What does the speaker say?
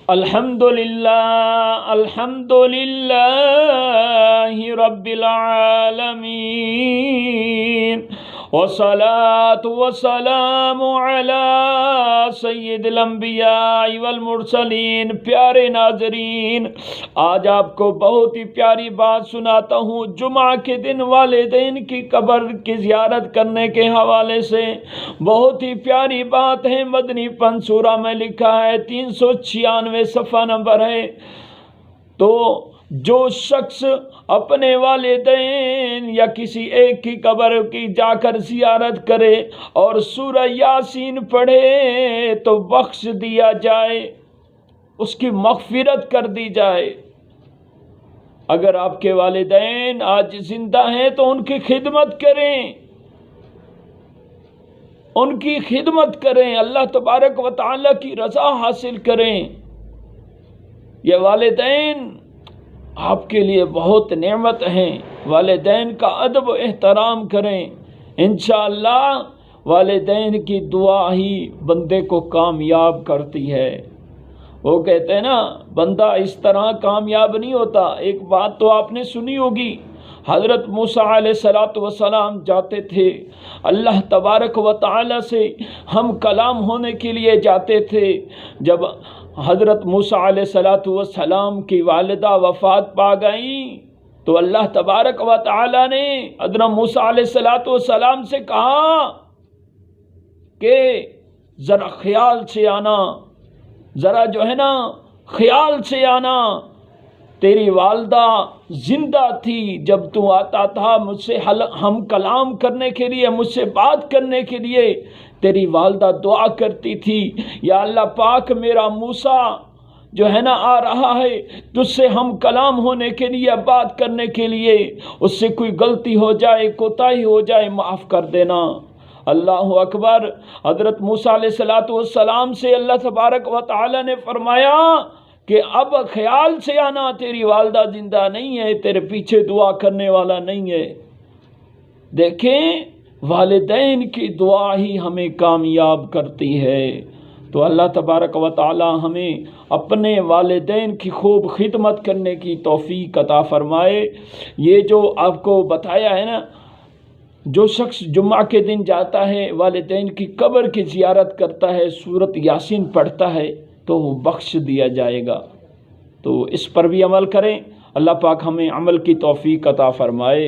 الحمدللہ رب العالمین والصلاة والسلام علی سید الانبیاء والمرسلین۔ پیارے ناظرین، آج آپ کو بہت ہی پیاری بات سناتا ہوں۔ جمعہ کے دن والدین کی قبر کی زیارت کرنے کے حوالے سے بہت ہی پیاری بات ہے۔ مدنی پن سورہ میں لکھا ہے، 396 صفحہ نمبر ہے۔ تو جو شخص اپنے والدین یا کسی ایک کی قبر کی جا کر زیارت کرے اور سورہ یاسین پڑھے تو بخش دیا جائے، اس کی مغفرت کر دی جائے۔ اگر آپ کے والدین آج زندہ ہیں تو ان کی خدمت کریں، ان کی خدمت کریں، اللہ تبارک و تعالیٰ کی رضا حاصل کریں۔ یہ والدین آپ کے لیے بہت نعمت ہیں، والدین کا ادب و احترام کریں۔ انشاءاللہ والدین کی دعا ہی بندے کو کامیاب کرتی ہے۔ وہ کہتے ہیں نا، بندہ اس طرح کامیاب نہیں ہوتا۔ ایک بات تو آپ نے سنی ہوگی، حضرت موسیٰ علیہ السلام جاتے تھے اللہ تبارک و تعالیٰ سے ہم کلام ہونے کے لیے جاتے تھے۔ جب حضرت موسیٰ علیہ السلام کی والدہ وفات پا گئیں تو اللہ تبارک و تعالیٰ نے حضرت موسیٰ علیہ السلام سے کہا کہ ذرا خیال سے آنا، ذرا جو ہے نا خیال سے آنا۔ تیری والدہ زندہ تھی جب تو آتا تھا مجھ سے ہم کلام کرنے کے لیے، مجھ سے بات کرنے کے لیے، تیری والدہ دعا کرتی تھی، یا اللہ پاک میرا موسیٰ جو ہے نا آ رہا ہے تجھ سے ہم کلام ہونے کے لیے، بات کرنے کے لیے، اس سے کوئی غلطی ہو جائے، کوتاہی ہو جائے، معاف کر دینا۔ اللہ اکبر۔ حضرت موسیٰ علیہ السلام سے اللہ تبارک و تعالی نے فرمایا کہ اب خیال سے آنا، تیری والدہ زندہ نہیں ہے، تیرے پیچھے دعا کرنے والا نہیں ہے۔ دیکھیں، والدین کی دعا ہی ہمیں کامیاب کرتی ہے۔ تو اللہ تبارک و تعالی ہمیں اپنے والدین کی خوب خدمت کرنے کی توفیق عطا فرمائے۔ یہ جو آپ کو بتایا ہے نا، جو شخص جمعہ کے دن جاتا ہے والدین کی قبر کی زیارت کرتا ہے، سورۃ یاسین پڑھتا ہے تو وہ بخش دیا جائے گا۔ تو اس پر بھی عمل کریں، اللہ پاک ہمیں عمل کی توفیق عطا فرمائے۔